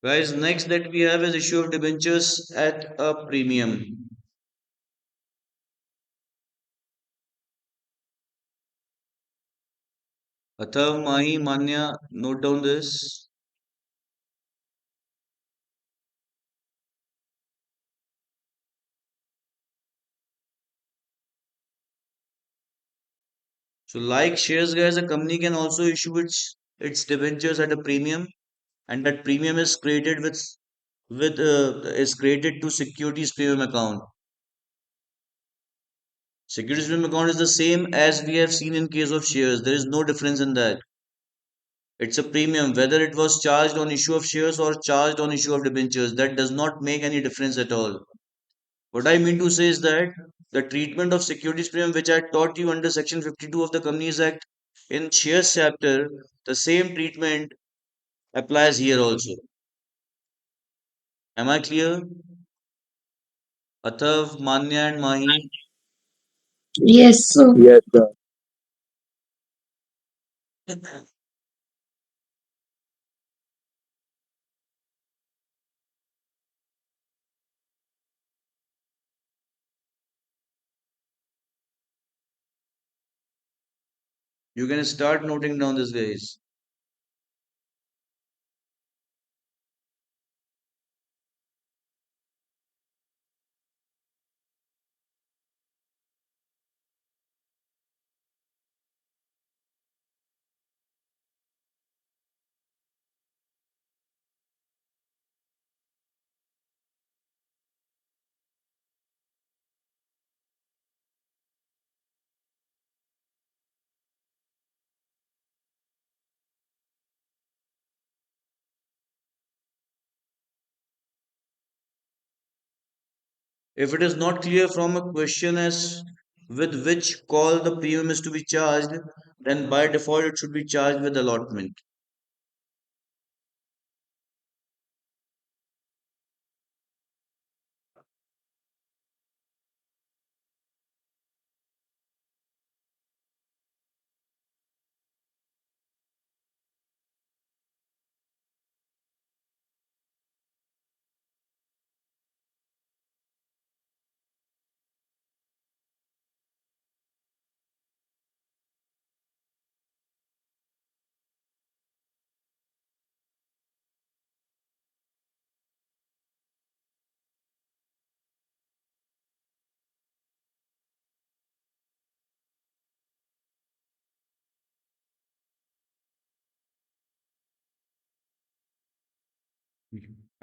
Guys, next that we have is issue of debentures at a premium. Athav, Mahi, Manya, note down this. So, like shares, guys, a company can also issue its debentures at a premium, and that premium is created with is created to securities premium account. Securities premium account is the same as we have seen in case of shares. There is no difference in that. It's a premium, whether it was charged on issue of shares or charged on issue of debentures. That does not make any difference at all. What I mean to say is that the treatment of securities premium, which I taught you under Section 52 of the Companies Act in shares chapter, the same treatment applies here also. Am I clear? Athav, Manya, and Mahi. Yes, so Yes, sir. You can start noting down this, guys. If it is not clear from a question as with which call the premium is to be charged, then by default it should be charged with allotment.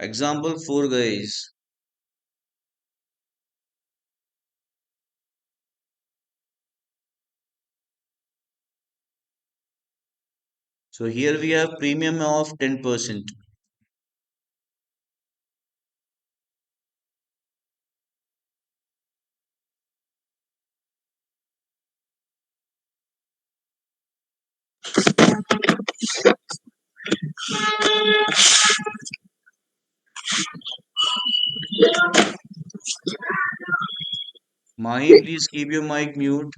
Example 4, guys. So here we have premium of 10%. Mahi, please keep your mic mute.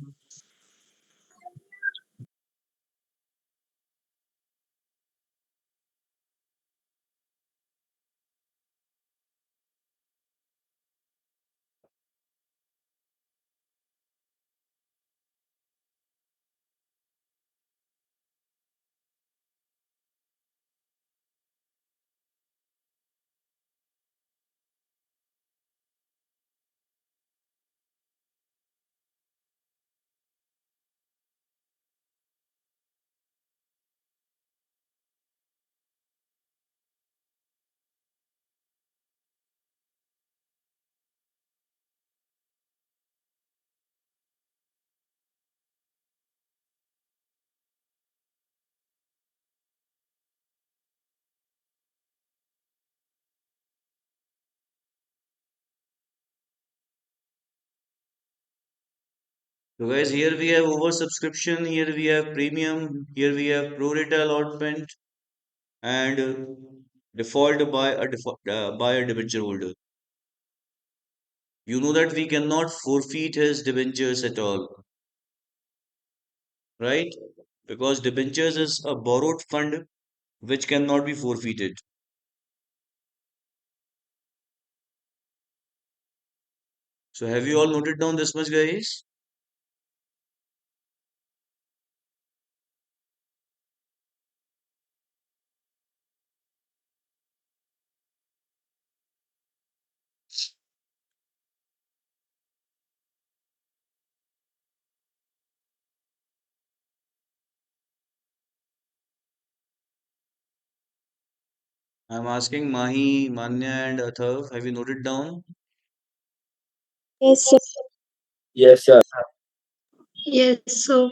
So guys, here we have oversubscription, here we have premium, here we have pro rata allotment, and default by a debenture holder. You know that we cannot forfeit his debentures at all, right? Because debentures is a borrowed fund which cannot be forfeited. So have you all noted down this much, guys? I'm asking Mahi, Manya, and Athav. Have you noted down? Yes, sir. Yes, sir. Yes, so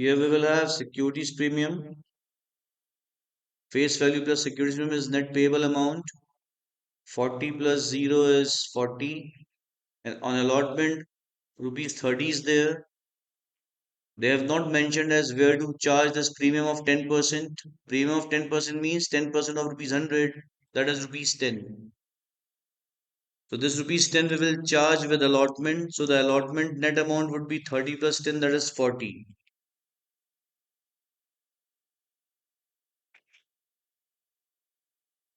Here we will have securities premium. Face value plus securities premium is net payable amount. 40 plus 0 is 40. And on allotment, rupees 30 is there. They have not mentioned as where to charge this premium of 10%. Premium of 10% means 10% of rupees 100. That is rupees 10. So this rupees 10 we will charge with allotment. So the allotment net amount would be 30 plus 10, that is 40.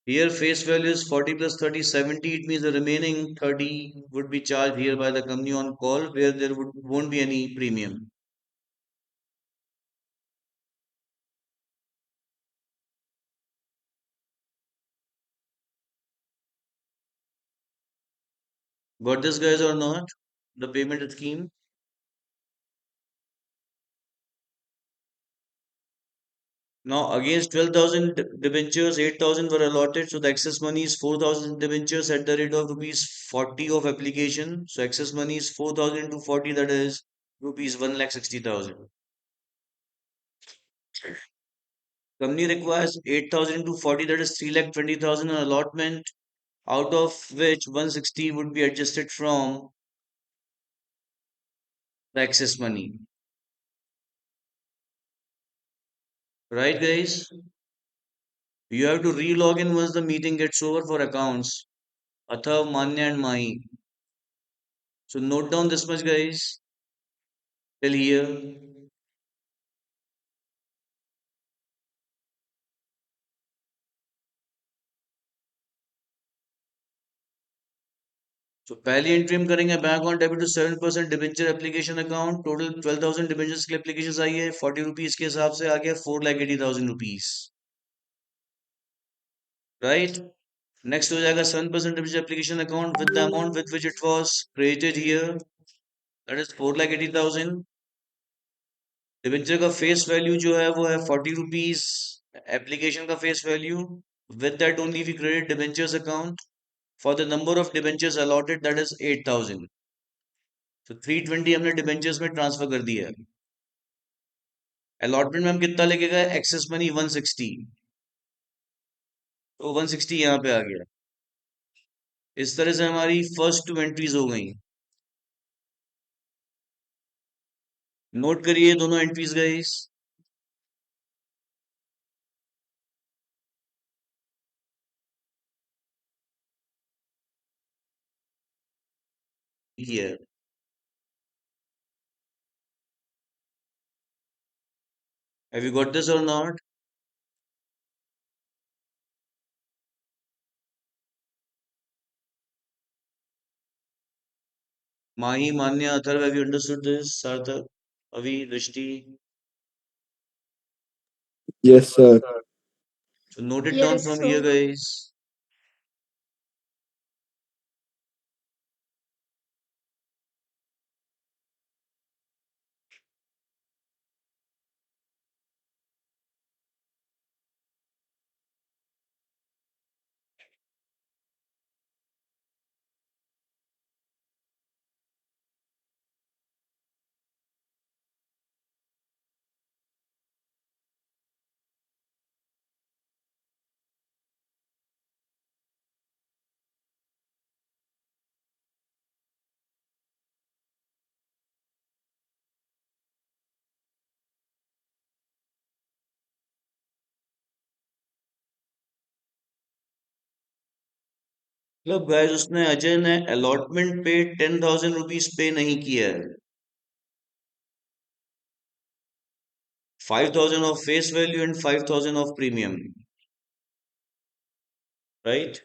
Here face value is 40 plus 30, 70. It means the remaining 30 would be charged here by the company on call where there won't be any premium. Got this, guys, or not? The payment scheme. Now against 12,000 debentures, 8,000 were allotted. So the excess money is 4,000 debentures at the rate of rupees 40 of application. So excess money is 4,000 to 40, that is rupees 1,60,000. Company requires 8,000 to 40, that is 3,20,000 an allotment, out of which 160 would be adjusted from the excess money. Right, guys? You have to re-log in once the meeting gets over for accounts. Athav, Manya, and Mahi. So note down this much, guys. Till here. So पहली entry हम करेंगे bank on debit to 7% debenture application account total 12,000 debentures की एप्लीकेशन आई है 40 rupees के हिसाब से आ गया 4,80,000 रुपीज राइट नेक्स्ट हो जाएगा 7% debenture application account with the amount with which it was created here that is 4,80,000 debenture का फेस वैल्यू जो है वो है 40 रुपीज एप्लीकेशन का face value with that only we credit debentures account for the number of debentures allotted that is 8,000 तो 320 हमने debentures में transfer कर दिया है अलॉटमेंट में हम कितना लेके गए एक्सेस मनी 160 तो 160 यहाँ पे आ गया इस तरह से हमारी फर्स्ट टू एंट्रीज हो गई नोट करिए दोनों एंट्रीज गाइस ये हैव यू गॉट दिस और नॉट माही मान्य Atharva have you understood this सार्थक अभी दृष्टि Yes, sir. so note it down yes, from here so guys मतलब गाइस उसने अजय ने अलॉटमेंट पे 10,000 रुपीज पे नहीं किया है. 5,000 of face value and 5,000 of premium, right?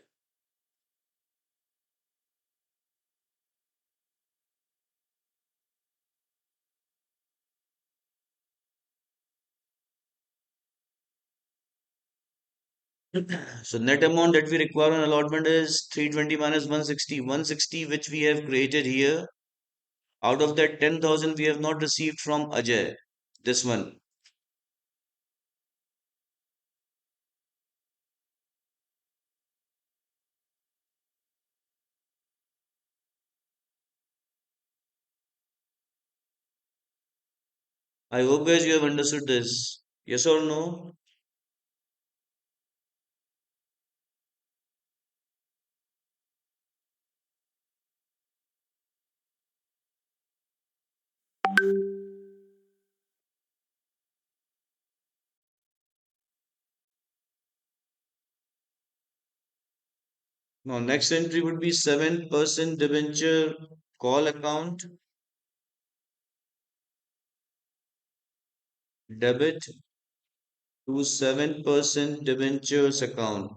So net amount that we require on allotment is 320 minus 160. 160 which we have created here. Out of that 10,000 we have not received from Ajay. This one. I hope guys you have understood this. Yes or no? Now next entry would be 7% debenture call account, debit to 7% debentures account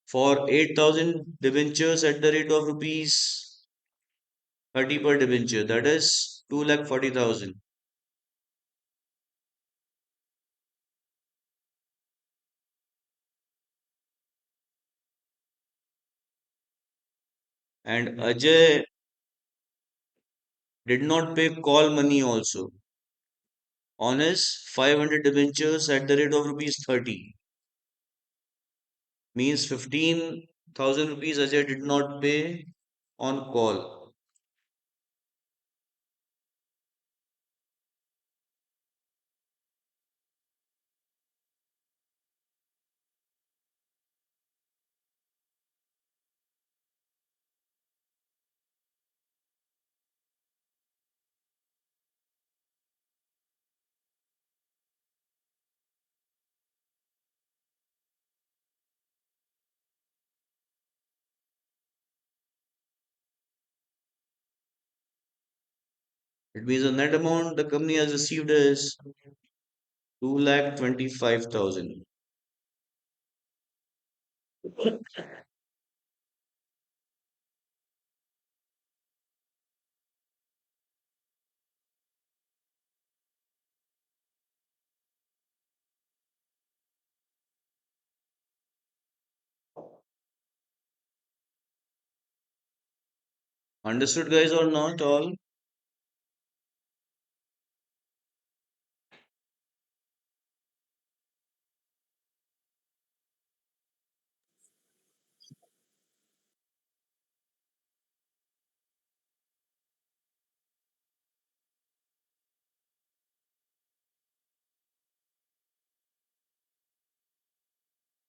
for 8,000 debentures at the rate of rupees 30 per debenture. That is 2,40,000. And Ajay did not pay call money also on his 500 debentures at the rate of rupees 30. Means 15,000 rupees Ajay did not pay on call. It means the net amount the company has received is 2,25,000. Understood guys or not all?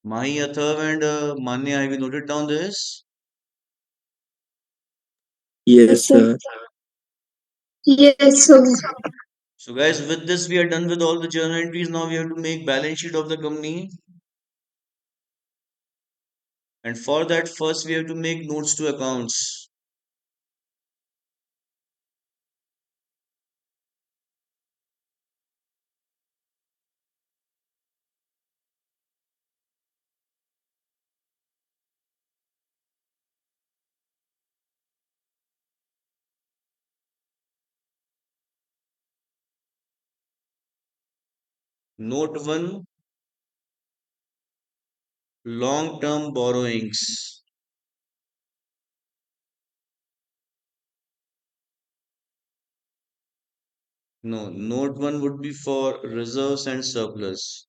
Mahi, Athav and Manya, have you noted down this? Yes, sir. Yes, so So guys, with this we are done with all the journal entries. Now we have to make balance sheet of the company. And for that first we have to make notes to accounts. Note 1, long term borrowings. No, note 1 would be for reserves and surplus.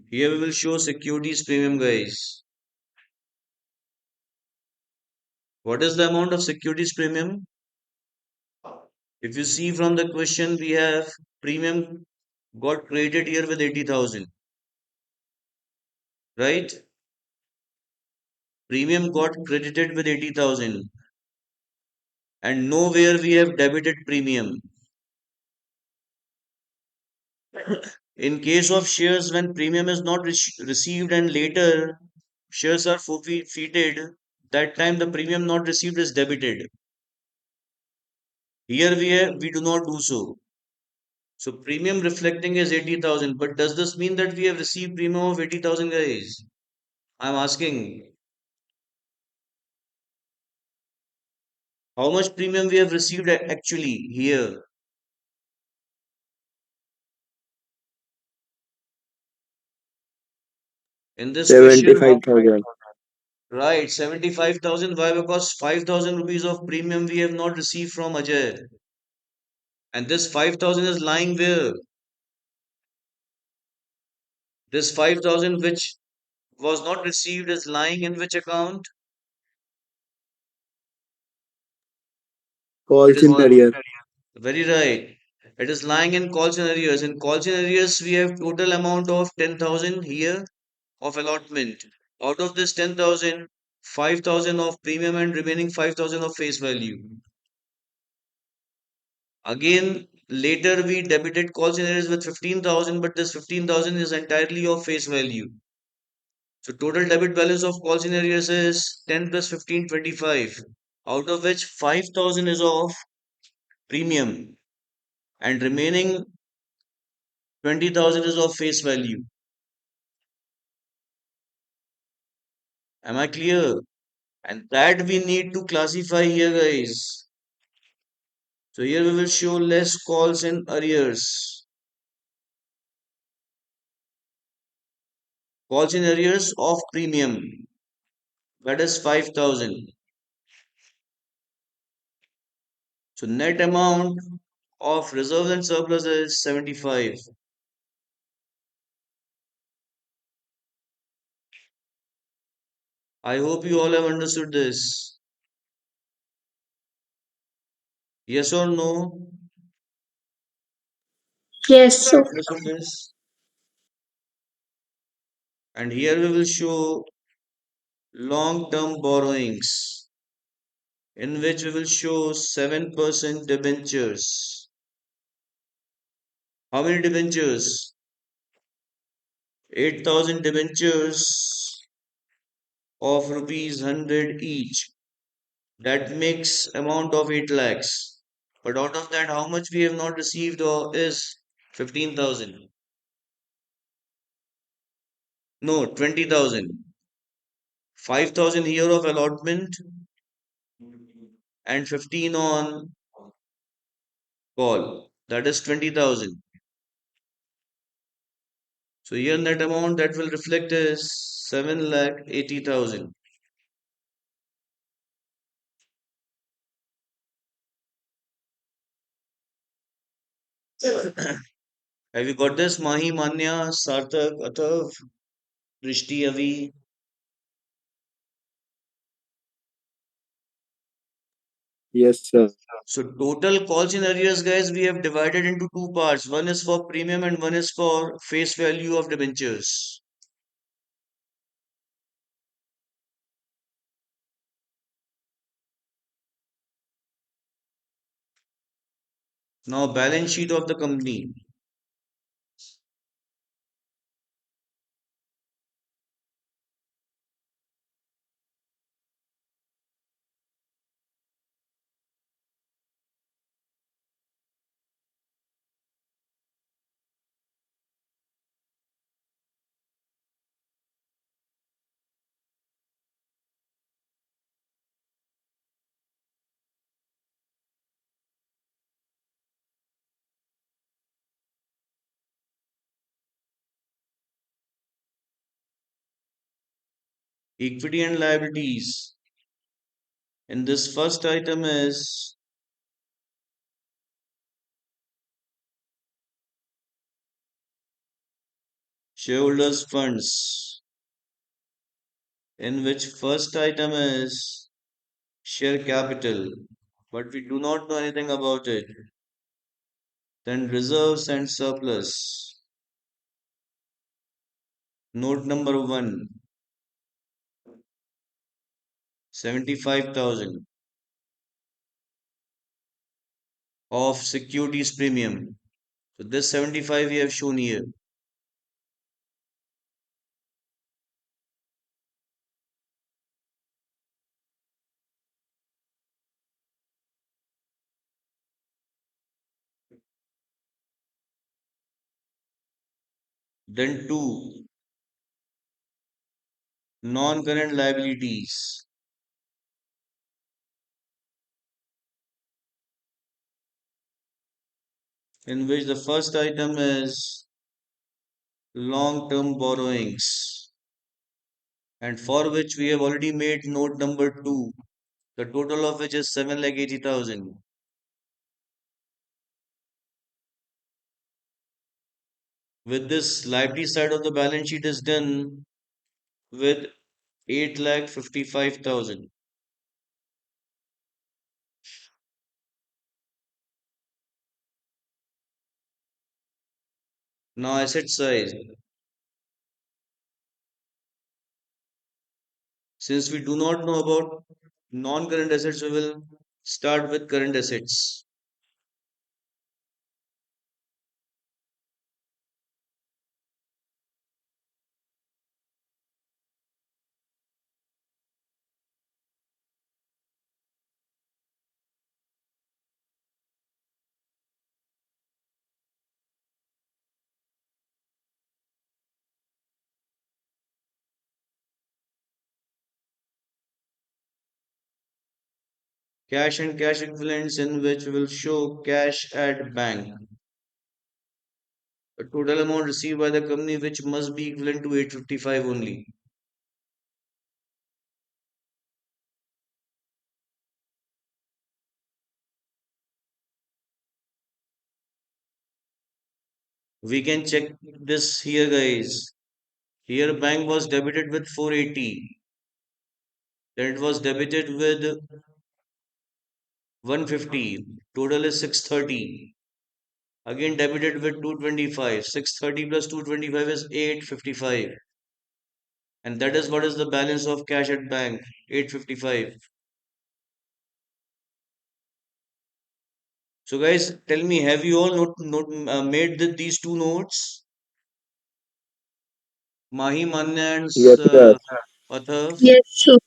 Here we will show securities premium guys. What is the amount of securities premium? If you see from the question, we have premium got created here with 80,000, right? Premium got credited with 80,000 and nowhere we have debited premium. In case of shares, when premium is not received and later shares are forfeited, that time the premium not received is debited. Here we do not do so. So premium reflecting is 80,000. But does this mean that we have received premium of 80,000, guys? I'm asking how much premium we have received actually here in this question. 75,000. Right, 75,000. Why? Because 5,000 rupees of premium we have not received from Ajay. And this 5,000 is lying where? This 5,000 which was not received is lying in which account? It Calls is in arrear. very right. It is lying in calls and arrears. In calls and arrears, we have total amount of 10,000 here of allotment. Out of this 10,000, 5,000 of premium and remaining 5,000 of face value. Again, later we debited calls and arrears with 15,000, but this 15,000 is entirely of face value. So total debit balance of calls in arrears is 10 plus 15, 25. Out of which 5,000 is of premium and remaining 20,000 is of face value. Am I clear? And that we need to classify here, guys. So here we will show less calls in arrears. Calls in arrears of premium. That is 5,000. So net amount of reserves and surplus is 75. I hope you all have understood this. Yes or no? Yes. So Understood this? And here we will show long-term borrowings in which we will show 7% debentures. How many debentures? 8,000 debentures of rupees 100 each. That makes amount of 8 lakhs. But out of that, how much we have not received or is 15,000? No, 20,000. 5,000 here of allotment and 15 on call. That is 20,000. So here net amount that will reflect is 7 lakh 80,000. Have you got this? Mahi, Manya, Sarthak, Athav, Drishti, Avi. Yes, sir. So total calls in arrears, guys, we have divided into two parts. One is for premium and one is for face value of debentures. Now balance sheet of the company. Equity and liabilities. In this first item is shareholders funds, in which first item is share capital, but we do not know anything about it. Then reserves and surplus. Note number one. 75,000 of securities premium. So this 75 we have shown here. Then two, non-current liabilities, in which the first item is long-term borrowings, and for which we have already made note number 2, the total of which is 7,80,000. With this liability side of the balance sheet is done with 8,55,000. Now asset side. Since we do not know about non-current assets, we will start with current assets. Cash and cash equivalents, in which we will show cash at bank. The total amount received by the company, which must be equivalent to 855 only. We can check this here, guys. Here bank was debited with 480. Then it was debited with 150. Total is 630. Again debited with 225. 630 plus 225 is 855. And that is what is the balance of cash at bank, 855. So guys, tell me, have you all made these two notes? Mahi, Manya and Yes, sir. Athav? Yes, so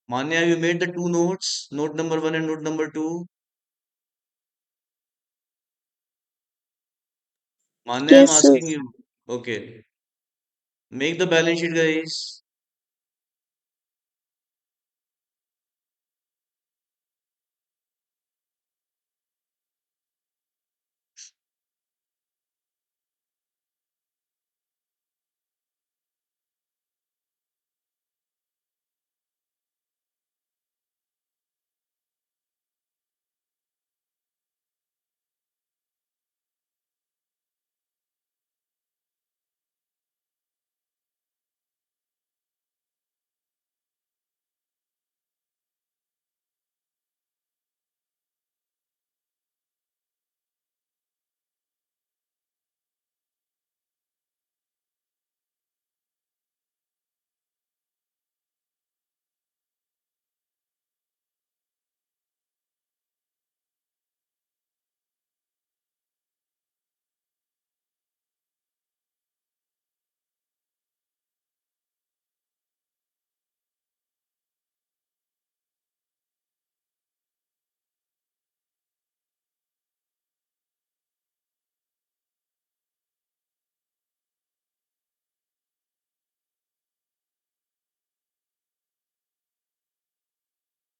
Manya, you made the two notes, note number 1 and note number 2. Manya, I'm yes, sir. asking you. Okay. Make the balance sheet, guys.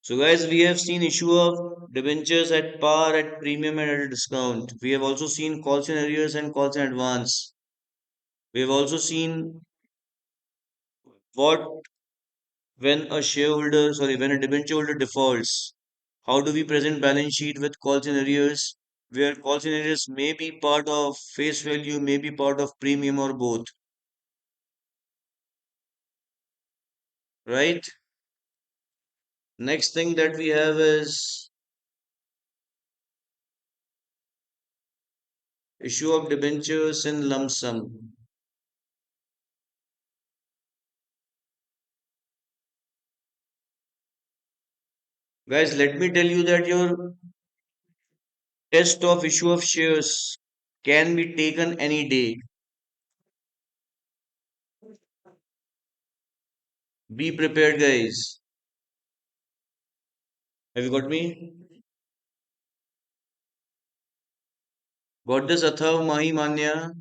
So guys, we have seen issue of debentures at par, at premium and at a discount. We have also seen calls in arrears and calls in advance. We have also seen what when a debenture holder defaults, how do we present balance sheet with calls in arrears, where calls in arrears may be part of face value, may be part of premium or both, right? Next thing that we have is issue of debentures in lump sum. Guys, let me tell you that your test of issue of shares can be taken any day. Be prepared, guys. Have you got me? Got this, Athav, Mahi, Manya?